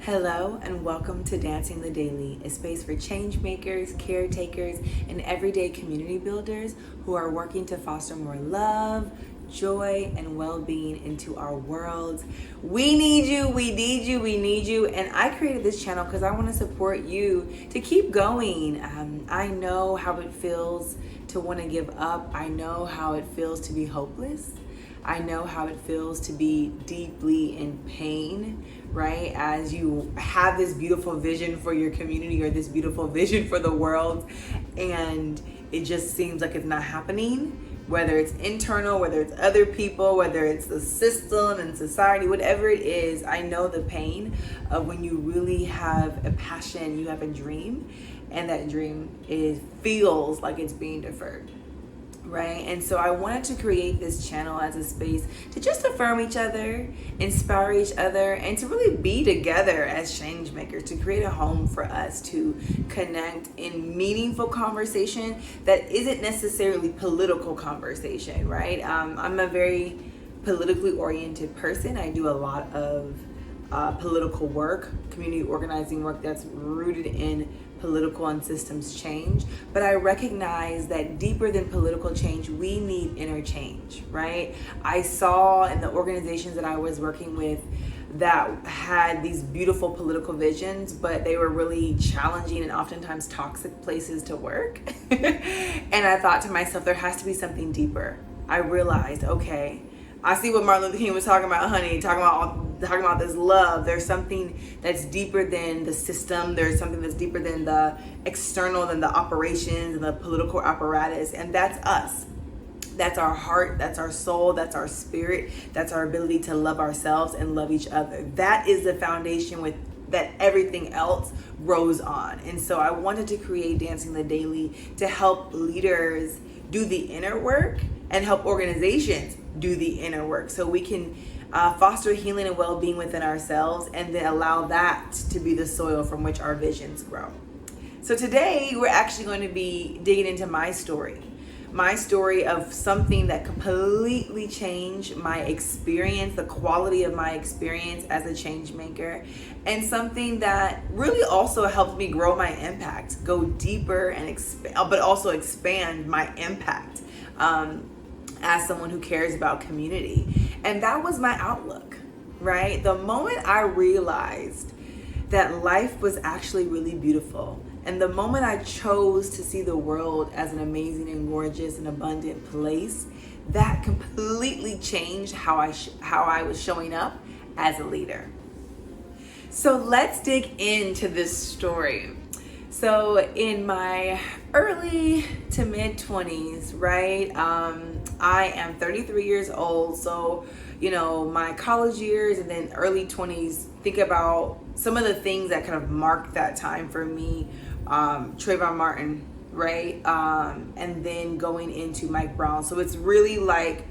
Hello and welcome to Dancing the Daily, a space for change makers, caretakers, and everyday community builders who are working to foster more love, joy, and well-being into our worlds. We need you, we need you, we need you. And I created this channel because I want to support you to keep going. I know how it feels to want to give up. I know how it feels to be hopeless. I know how it feels to be deeply in pain, right? As you have this beautiful vision for your community or this beautiful vision for the world, and it just seems like it's not happening, whether it's internal, whether it's other people, whether it's the system and society, whatever it is. I know the pain of when you really have a passion, you have a dream, and that dream feels like it's being deferred. Right? And so I wanted to create this channel as a space to just affirm each other, inspire each other, and to really be together as change makers, to create a home for us to connect in meaningful conversation that isn't necessarily political conversation, right? I'm a very politically oriented person. I do a lot of political work, community organizing work that's rooted in political and systems change. But I recognize that deeper than political change, we need inner change, right? I saw in the organizations that I was working with that had these beautiful political visions, but they were really challenging and oftentimes toxic places to work. And I thought to myself, there has to be something deeper. I realized, okay, I see what Martin Luther King was talking about, honey, talking about this love. There's something that's deeper than the system. There's something that's deeper than the external, than the operations and the political apparatus. And that's us. That's our heart, that's our soul, that's our spirit, that's our ability to love ourselves and love each other. That is the foundation that everything else grows on. And so I wanted to create Dancing the Daily to help leaders do the inner work and help organizations do the inner work, so we can foster healing and well-being within ourselves, and then allow that to be the soil from which our visions grow. So today we're actually going to be digging into my story of something that completely changed my experience, the quality of my experience as a change maker, and something that really also helped me grow my impact, go deeper and but also expand my impact as someone who cares about community. And that was my outlook, right? The moment I realized that life was actually really beautiful, and the moment I chose to see the world as an amazing and gorgeous and abundant place, that completely changed how I was showing up as a leader. So let's dig into this story. So in my early to mid 20s, right? I am 33 years old. So, my college years and then early 20s, think about some of the things that kind of marked that time for me. Trayvon Martin, right? And then going into Mike Brown. So it's really like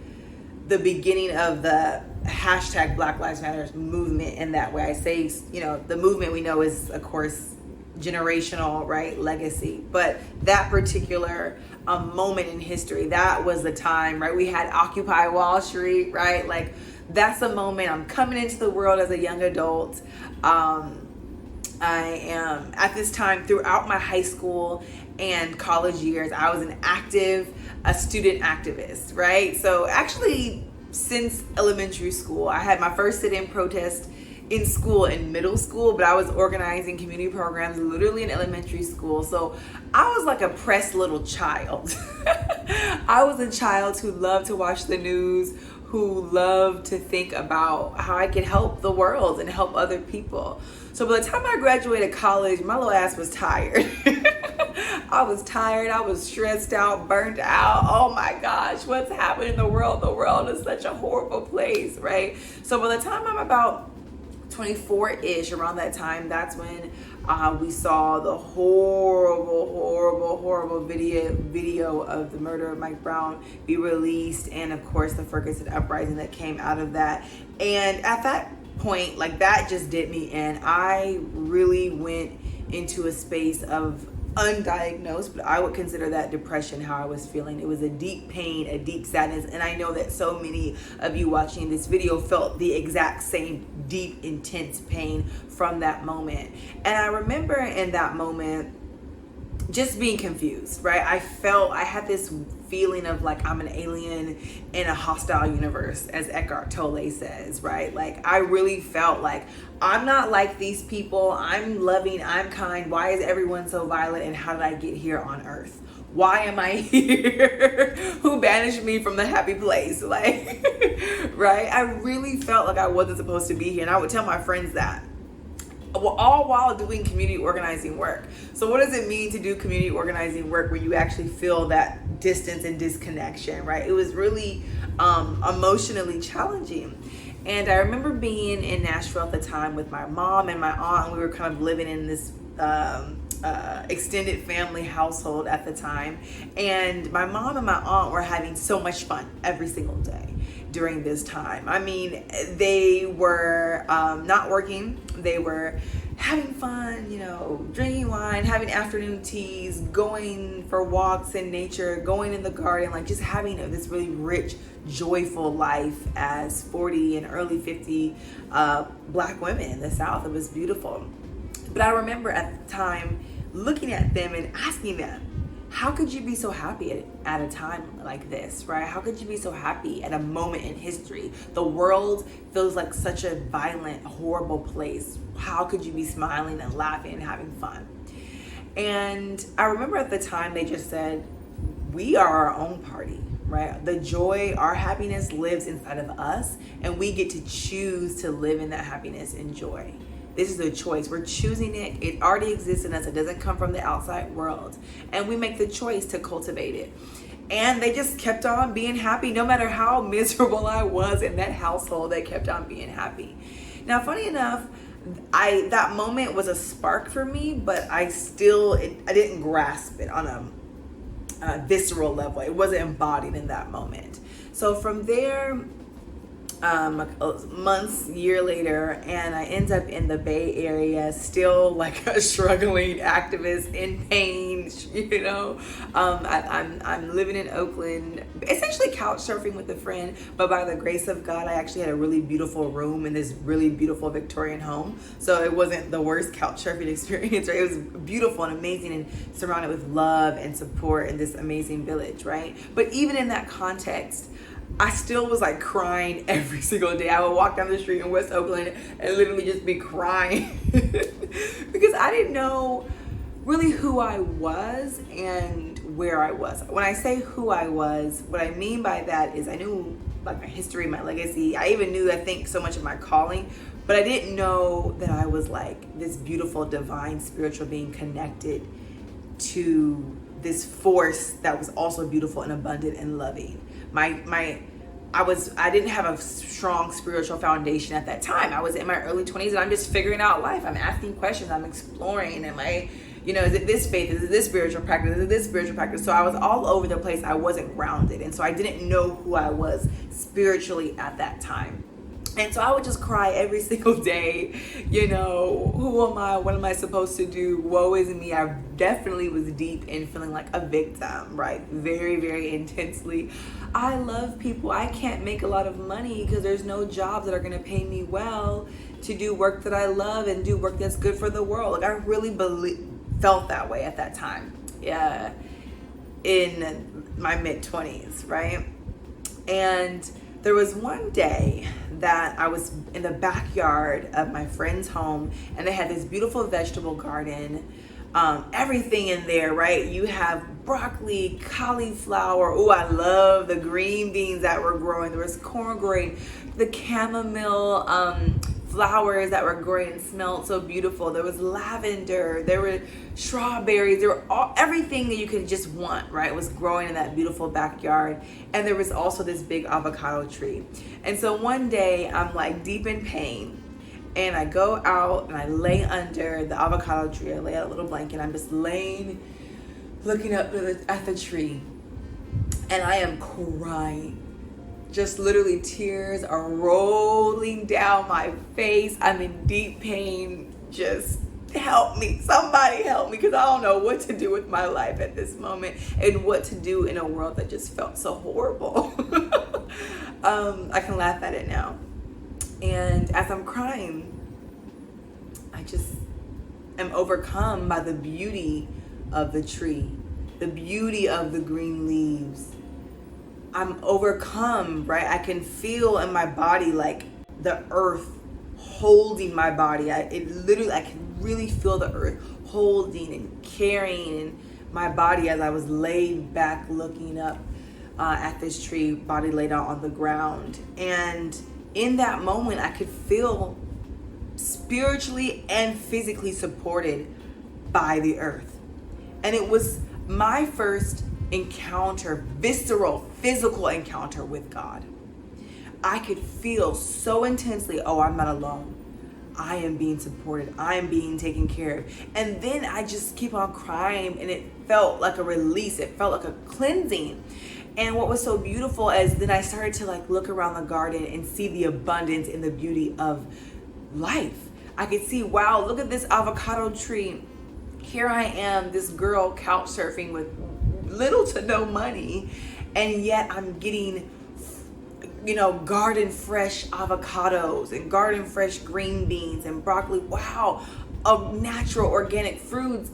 the beginning of the hashtag Black Lives Matter movement in that way. I say, the movement we know is, of course, generational, right, legacy, but that particular moment in history, that was the time, right? We had Occupy Wall Street, right? Like, that's the moment. I'm coming into the world as a young adult. I am at this time throughout my high school and college years, I was a student activist, right? So actually, since elementary school, I had my first sit-in protest in school, in middle school, but I was organizing community programs literally in elementary school. So I was like a pressed little child. I was a child who loved to watch the news, who loved to think about how I could help the world and help other people. So by the time I graduated college, my little ass was tired. I was tired, I was stressed out, burnt out. Oh my gosh, what's happening in the world? The world is such a horrible place, right? So by the time I'm about 24-ish, around that time, that's when we saw the horrible video of the murder of Mike Brown be released, and of course the Ferguson uprising that came out of that. And at that point, like, that just did me in. I really went into a space of undiagnosed, but I would consider that depression, how I was feeling. It was a deep pain, a deep sadness, and I know that so many of you watching this video felt the exact same deep, intense pain from that moment. And I remember in that moment just being confused, right? I had this feeling of like I'm an alien in a hostile universe, as Eckhart Tolle says, right? Like I really felt like I'm not like these people. I'm loving, I'm kind. Why is everyone so violent? And how did I get here on earth? Why am I here? Who banished me from the happy place? Like, right? I really felt like I wasn't supposed to be here. And I would tell my friends that. All while doing community organizing work. So what does it mean to do community organizing work where you actually feel that distance and disconnection, right? It was really emotionally challenging. And I remember being in Nashville at the time with my mom and my aunt, and we were kind of living in this extended family household at the time. And my mom and my aunt were having so much fun every single day during this time. I mean, they were not working. They were having fun, you know, drinking wine, having afternoon teas, going for walks in nature, going in the garden, like just having this really rich, joyful life as 40 and early 50 Black women in the South. It was beautiful. But I remember at the time looking at them and asking them, how could you be so happy at a time like this, right? How could you be so happy at a moment in history? The world feels like such a violent, horrible place. How could you be smiling and laughing and having fun? And I remember at the time they just said, we are our own party, right? The joy, our happiness lives inside of us, and we get to choose to live in that happiness and joy. This is a choice. We're choosing it. It already exists in us. It doesn't come from the outside world. And we make the choice to cultivate it. And they just kept on being happy. No matter how miserable I was in that household, they kept on being happy. Now, funny enough, that moment was a spark for me, but I didn't grasp it on a visceral level. It wasn't embodied in that moment. So from there, months, year later, and I end up in the Bay Area, still like a struggling activist in pain, you know. I'm living in Oakland, essentially couch surfing with a friend, but by the grace of God, I actually had a really beautiful room in this really beautiful Victorian home. So it wasn't the worst couch surfing experience, right? It was beautiful and amazing and surrounded with love and support in this amazing village, right? But even in that context, I still was like crying every single day. I would walk down the street in West Oakland and literally just be crying because I didn't know really who I was and where I was. When I say who I was, what I mean by that is I knew like my history, my legacy. I even knew, I think, so much of my calling, but I didn't know that I was like this beautiful, divine, spiritual being connected to this force that was also beautiful and abundant and loving. I didn't have a strong spiritual foundation at that time. I was in my early 20s and I'm just figuring out life. I'm asking questions, I'm exploring. Am I, is it this faith? Is it this spiritual practice? Is it this spiritual practice? So I was all over the place. I wasn't grounded. And so I didn't know who I was spiritually at that time. And so I would just cry every single day, who am I? What am I supposed to do? Woe is me. I definitely was deep in feeling like a victim, right? Very, very intensely. I love people. I can't make a lot of money because there's no jobs that are going to pay me well to do work that I love and do work that's good for the world. Like I really felt that way at that time. Yeah, in my mid-20s, right? And there was one day that I was in the backyard of my friend's home and they had this beautiful vegetable garden, everything in there, right? You have broccoli, cauliflower. Oh, I love the green beans that were growing. There was corn growing, the chamomile flowers that were growing and smelled so beautiful. There was lavender, there were strawberries, there were everything that you could just want, right? Was growing in that beautiful backyard. And there was also this big avocado tree. And so one day I'm like deep in pain and I go out and I lay under the avocado tree. I lay out a little blanket. I'm just laying, looking up at the tree, and I am crying. Just literally tears are rolling down my face. I'm in deep pain, just help me. Somebody help me, because I don't know what to do with my life at this moment and what to do in a world that just felt so horrible. I can laugh at it now. And as I'm crying, I just am overcome by the beauty of the tree, the beauty of the green leaves. I'm overcome, right? I can feel in my body like the earth holding my body. I can really feel the earth holding and carrying my body as I was laid back looking up at this tree, body laid out on the ground. And in that moment, I could feel spiritually and physically supported by the earth. And it was my first encounter, visceral, physical encounter with God. I could feel so intensely, oh, I'm not alone. I am being supported. I am being taken care of. And then I just keep on crying, and it felt like a release. It felt like a cleansing. And what was so beautiful is then I started to like look around the garden and see the abundance and the beauty of life. I could see, wow, look at this avocado tree. Here I am, this girl couch surfing with little to no money, and yet I'm getting, garden fresh avocados and garden fresh green beans and broccoli. Wow, of natural organic foods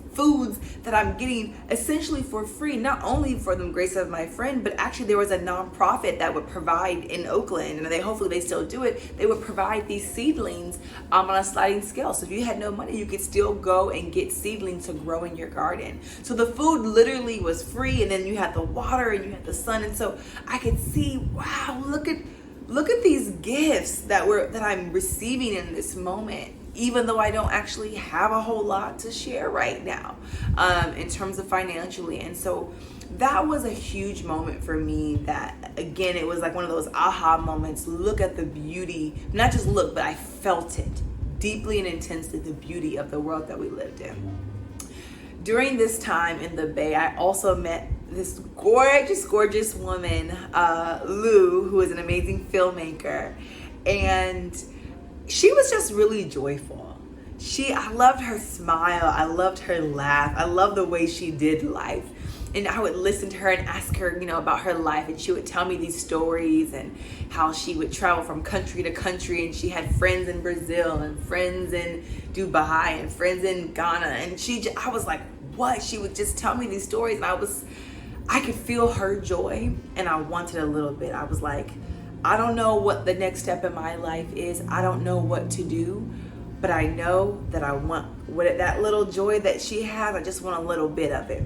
that I'm getting essentially for free, not only for the grace of my friend, but actually there was a nonprofit that would provide in Oakland, and hopefully they still do it. They would provide these seedlings on a sliding scale. So if you had no money, you could still go and get seedlings to grow in your garden. So the food literally was free, and then you had the water and you had the sun. And so I could see, wow, look at these gifts that I'm receiving in this moment, even though I don't actually have a whole lot to share right now in terms of financially. And so that was a huge moment for me that, again, it was like one of those aha moments. Look at the beauty, not just look, but I felt it deeply and intensely, the beauty of the world that we lived in. During this time in the Bay, I also met this gorgeous woman, Lou, who is an amazing filmmaker. And she was just really joyful. I loved her smile. I loved her laugh. I loved the way she did life. And I would listen to her and ask her, about her life. And she would tell me these stories and how she would travel from country to country. And she had friends in Brazil and friends in Dubai and friends in Ghana. And I was like, what? She would just tell me these stories. And I could feel her joy, and I wanted a little bit. I was like, I don't know what the next step in my life is. I don't know what to do, but I know that I want that little joy that she has. I just want a little bit of it.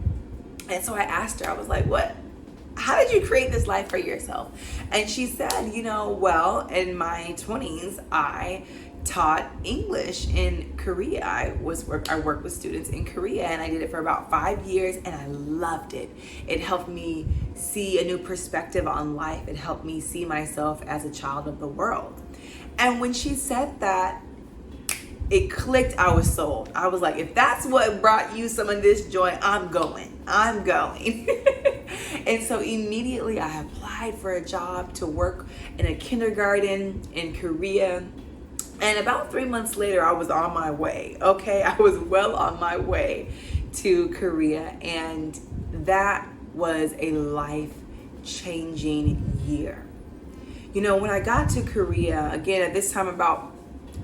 And so I asked her, I was like, how did you create this life for yourself? And she said, well, in my 20s, I taught English in Korea. I worked with students in Korea, and I did it for about 5 years, and I loved it. It helped me see a new perspective on life. It helped me see myself as a child of the world. And when she said that, it clicked. I was sold. I was like, if that's what brought you some of this joy, I'm going. And so immediately I applied for a job to work in a kindergarten in Korea. And about 3 months later, I was on my way. Okay, I was well on my way to Korea. And that was a life-changing year. When I got to Korea, again, at this time about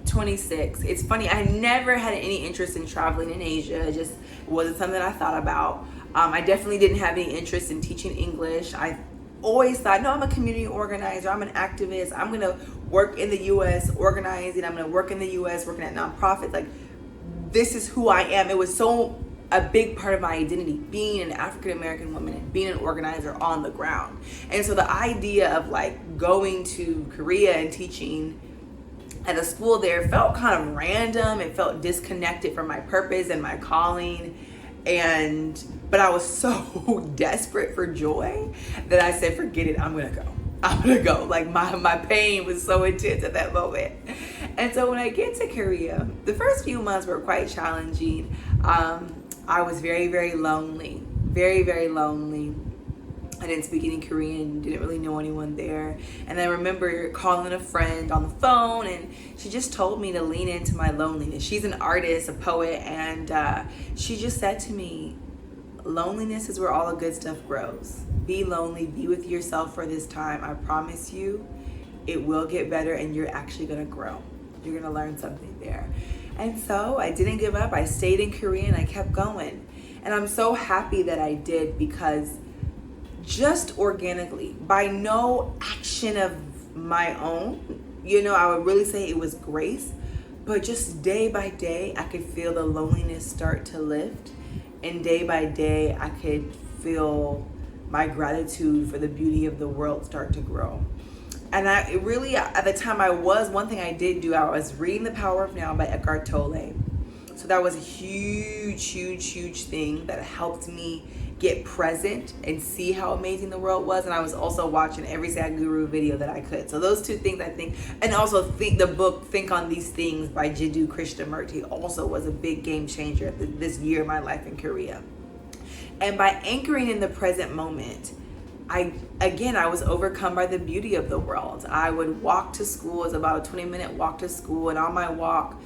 26, it's funny, I never had any interest in traveling in Asia. It just wasn't something I thought about. I definitely didn't have any interest in teaching English. I always thought, no, I'm a community organizer, I'm an activist, I'm gonna work in the US organizing, I'm gonna work in the US working at nonprofits. Like, this is who I am. It was so a big part of my identity, being an African American woman and being an organizer on the ground. And so the idea of like going to Korea and teaching at a school there felt kind of random. It felt disconnected from my purpose and my calling. But I was so desperate for joy that I said, forget it, I'm gonna go. Like my pain was so intense at that moment. And so when I get to Korea, the first few months were quite challenging. I was very, very lonely, very, very lonely. I didn't speak any Korean, didn't really know anyone there. And I remember calling a friend on the phone, and she just told me to lean into my loneliness. She's an artist, a poet, and she just said to me, loneliness is where all the good stuff grows. Be lonely, be with yourself for this time. I promise you, it will get better, and you're actually gonna grow. You're gonna learn something there. And so I didn't give up. I stayed in Korea and I kept going. And I'm so happy that I did, because just organically, by no action of my own, I would really say it was grace, but just day by day, I could feel the loneliness start to lift. And day by day, I could feel my gratitude for the beauty of the world start to grow. And at the time one thing I did do, I was reading The Power of Now by Eckhart Tolle. So that was a huge, huge, huge thing that helped me get present and see how amazing the world was. And I was also watching every Sadhguru video that I could. So those two things, I think, and also the book Think on These Things by Jiddu Krishnamurti also was a big game changer this year of my life in Korea. And by anchoring in the present moment, I was overcome by the beauty of the world. I would walk to school. It's about a 20-minute walk to school. And on my walk,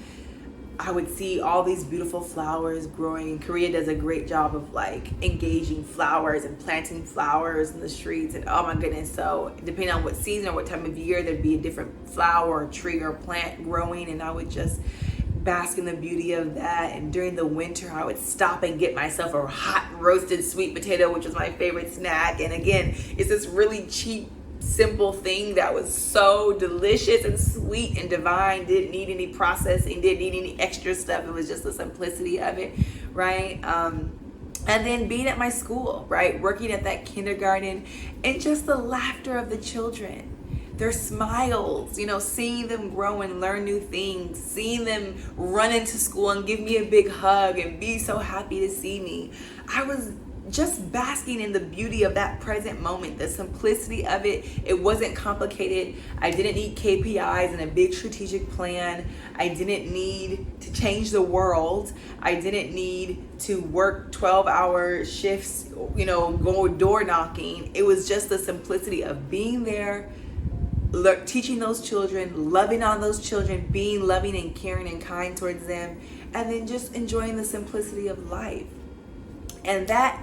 I would see all these beautiful flowers growing. Korea does a great job of engaging flowers and planting flowers in the streets. And oh my goodness, so depending on what season or what time of year, there'd be a different flower or tree or plant growing. And I would just bask in the beauty of that. And during the winter, I would stop and get myself a hot roasted sweet potato, which was my favorite snack. And again, it's this really cheap, simple thing that was so delicious and sweet and divine. Didn't need any processing, didn't need any extra stuff. It was just the simplicity of it, right? And then being at my school, right? Working at that kindergarten, and just the laughter of the children, their smiles, seeing them grow and learn new things, seeing them run into school and give me a big hug and be so happy to see me. I was just basking in the beauty of that present moment, the simplicity of it. It wasn't complicated. I didn't need KPIs and a big strategic plan. I didn't need to change the world. I didn't need to work 12-hour shifts, go door knocking. It was just the simplicity of being there, teaching those children, loving on those children, being loving and caring and kind towards them, and then just enjoying the simplicity of life. And that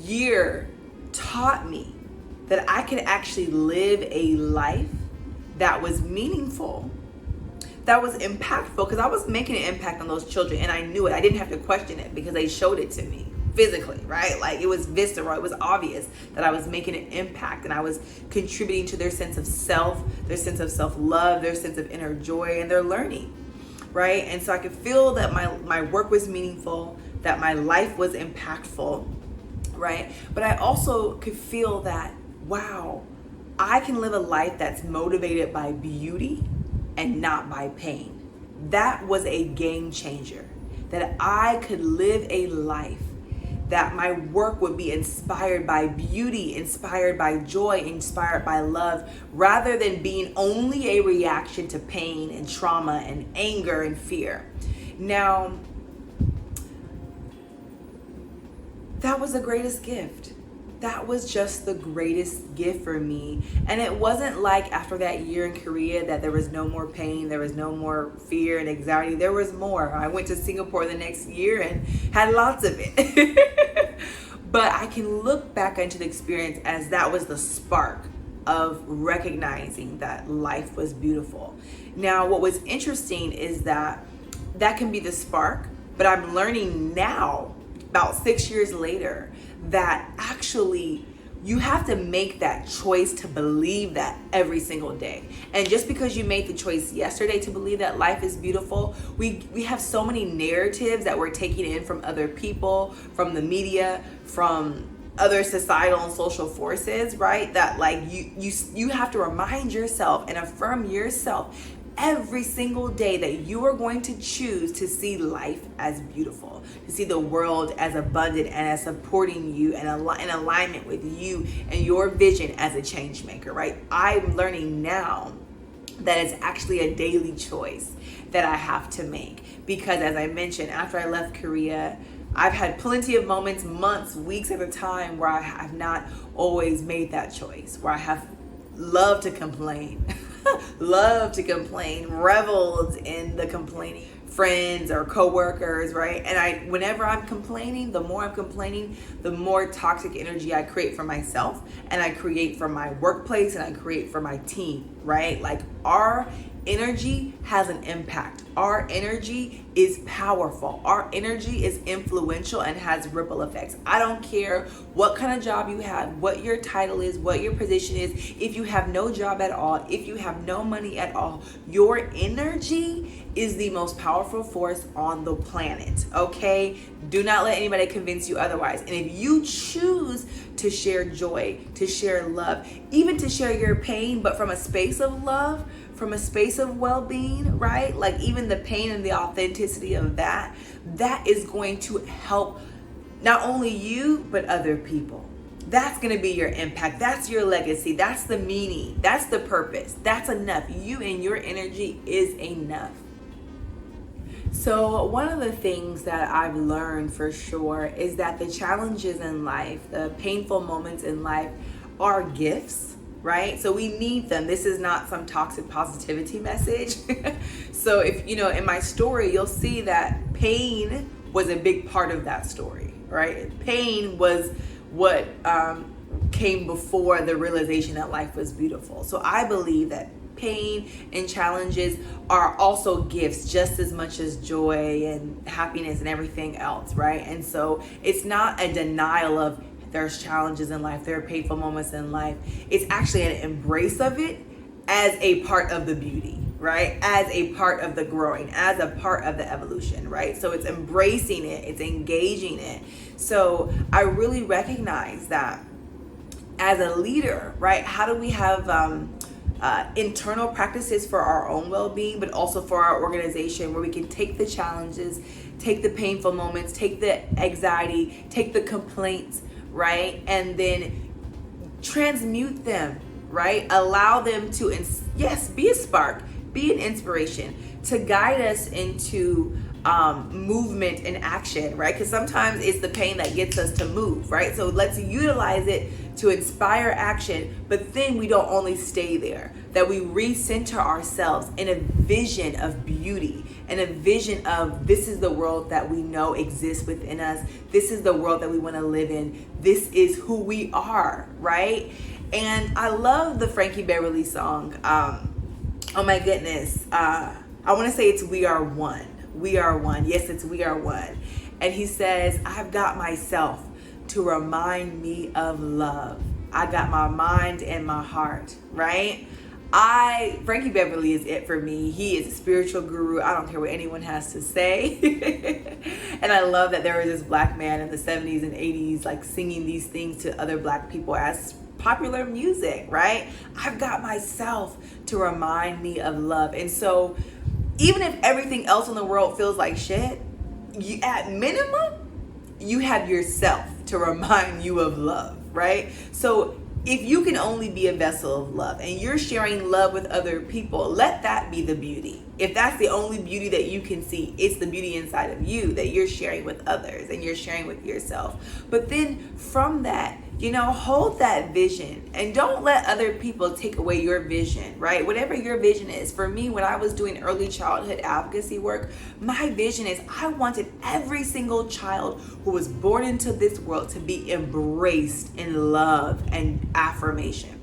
year taught me that I could actually live a life that was meaningful, that was impactful, because I was making an impact on those children, and I knew it. I didn't have to question it because they showed it to me physically, right? It was visceral. It was obvious that I was making an impact, and I was contributing to their sense of self, their sense of self-love, their sense of inner joy, and their learning, right? And so I could feel that my work was meaningful, that my life was impactful, right? But I also could feel that, wow, I can live a life that's motivated by beauty and not by pain. That was a game changer, that I could live a life that my work would be inspired by beauty, inspired by joy, inspired by love, rather than being only a reaction to pain and trauma and anger and fear. Now, that was the greatest gift. That was just the greatest gift for me. And it wasn't like after that year in Korea that there was no more pain, there was no more fear and anxiety. There was more. I went to Singapore the next year and had lots of it. But I can look back into the experience as that was the spark of recognizing that life was beautiful. Now, what was interesting is that can be the spark, but I'm learning now, about 6 years later, that actually you have to make that choice to believe that every single day. And just because you made the choice yesterday to believe that life is beautiful, we have so many narratives that we're taking in from other people, from the media, from other societal and social forces, right? That you have to remind yourself and affirm yourself every single day that you are going to choose to see life as beautiful, to see the world as abundant and as supporting you and in alignment with you and your vision as a change maker, right? I'm learning now that it's actually a daily choice that I have to make, because as I mentioned, after I left Korea, I've had plenty of moments, months, weeks at a time where I have not always made that choice, where I have loved to complain, reveled in the complaining, friends or coworkers, right? And whenever I'm complaining, the more I'm complaining, the more toxic energy I create for myself, and I create for my workplace, and I create for my team, right? Like, our energy has an impact. Our energy is powerful. Our energy is influential and has ripple effects. I don't care what kind of job you have, what your title is, what your position is. If you have no job at all, if you have no money at all, your energy is the most powerful force on the planet, okay? Do not let anybody convince you otherwise. And if you choose to share joy, to share love, even to share your pain, but from a space of love, from a space of well-being, right? Like, even the pain and the authenticity of that is going to help not only you, but other people. That's going to be your impact. That's your legacy. That's the meaning. That's the purpose. That's enough. You and your energy is enough. So one of the things that I've learned for sure is that the challenges in life, the painful moments in life, are gifts. Right? So we need them. This is not some toxic positivity message. So if, in my story, you'll see that pain was a big part of that story, right? Pain was what came before the realization that life was beautiful. So I believe that pain and challenges are also gifts just as much as joy and happiness and everything else, right? And so it's not a denial of there's challenges in life, there are painful moments in life. It's actually an embrace of it as a part of the beauty, right? As a part of the growing, as a part of the evolution, right? So it's embracing it, it's engaging it. So I really recognize that as a leader, right? How do we have internal practices for our own well-being, but also for our organization, where we can take the challenges, take the painful moments, take the anxiety, take the complaints, right? And then transmute them, right? Allow them to, be a spark, be an inspiration to guide us into movement and action, right? Because sometimes it's the pain that gets us to move, right? So let's utilize it to inspire action, but then we don't only stay there, that we recenter ourselves in a vision of beauty and a vision of this is the world that we know exists within us. This is the world that we want to live in. This is who we are, right? And I love the Frankie Beverly song. Oh my goodness. I want to say it's We Are One. We are one. Yes, it's We Are One. And he says, I've got myself to remind me of love. I got my mind and my heart, right? Frankie Beverly is it for me. He is a spiritual guru. I don't care what anyone has to say. And I love that there was this black man in the 70s and 80s, like, singing these things to other black people as popular music, right? I've got myself to remind me of love. And so even if everything else in the world feels like shit, at minimum, you have yourself to remind you of love, right? So if you can only be a vessel of love and you're sharing love with other people, let that be the beauty. If that's the only beauty that you can see, it's the beauty inside of you that you're sharing with others and you're sharing with yourself. But then from that, hold that vision and don't let other people take away your vision, right? Whatever your vision is. For me, when I was doing early childhood advocacy work, my vision is I wanted every single child who was born into this world to be embraced in love and affirmation.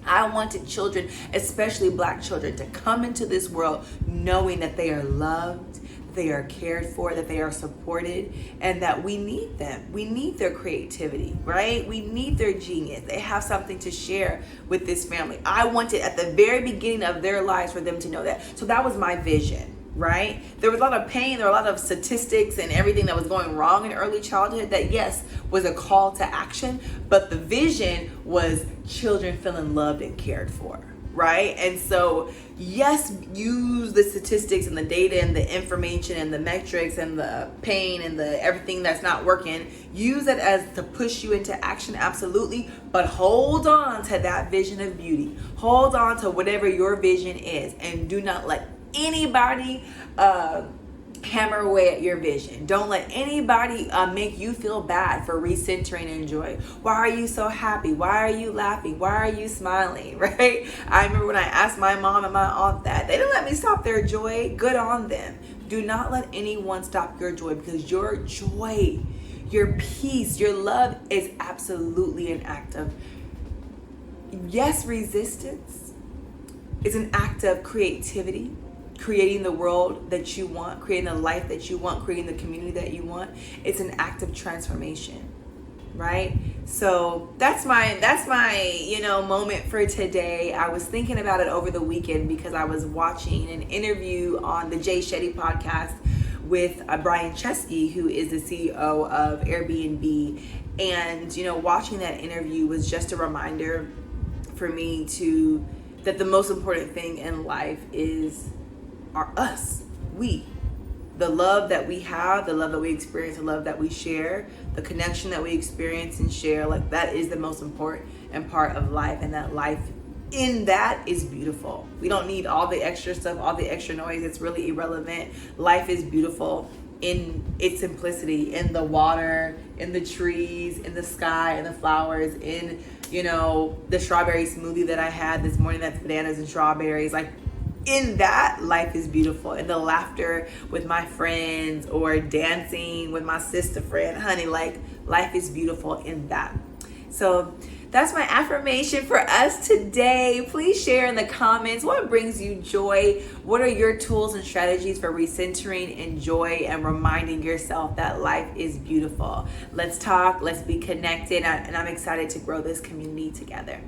I wanted children, especially black children, to come into this world knowing that they are loved, they are cared for, that they are supported, and that we need them. We need their creativity, right? We need their genius. They have something to share with this family. I wanted at the very beginning of their lives for them to know that. So that was my vision, right? There was a lot of pain, there were a lot of statistics and everything that was going wrong in early childhood that, yes, was a call to action, but the vision was children feeling loved and cared for, right? And so, yes, use the statistics and the data and the information and the metrics and the pain and the everything that's not working. Use it as to push you into action, absolutely. But hold on to that vision of beauty. Hold on to whatever your vision is, and do not let anybody hammer away at your vision. Don't let anybody make you feel bad for recentering in joy. Why are you so happy? Why are you laughing? Why are you smiling? Right? I remember when I asked my mom and my aunt that. They didn't let me stop their joy. Good on them. Do not let anyone stop your joy, because your joy, your peace, your love is absolutely an act of, yes, resistance. It's an act of creativity. Creating the world that you want, creating the life that you want, creating the community that you want. It's an act of transformation, right? So that's my moment for today. I was thinking about it over the weekend because I was watching an interview on the Jay Shetty podcast with Brian Chesky, who is the CEO of Airbnb. And watching that interview was just a reminder for me that the most important thing in life are us, the love that we have, the love that we experience, the love that we share, the connection that we experience and share. Like, that is the most important and part of life, and that life in that is beautiful. We don't need all the extra stuff, all the extra noise. It's really irrelevant. Life is beautiful in its simplicity, in the water, in the trees, in the sky, in the flowers, in the strawberry smoothie that I had this morning, that's bananas and strawberries. Like, in that, life is beautiful. In the laughter with my friends, or dancing with my sister friend, honey, like, life is beautiful in that. So that's my affirmation for us today. Please share in the comments what brings you joy. What are your tools and strategies for recentering in joy and reminding yourself that life is beautiful? Let's talk, let's be connected, and I'm excited to grow this community together.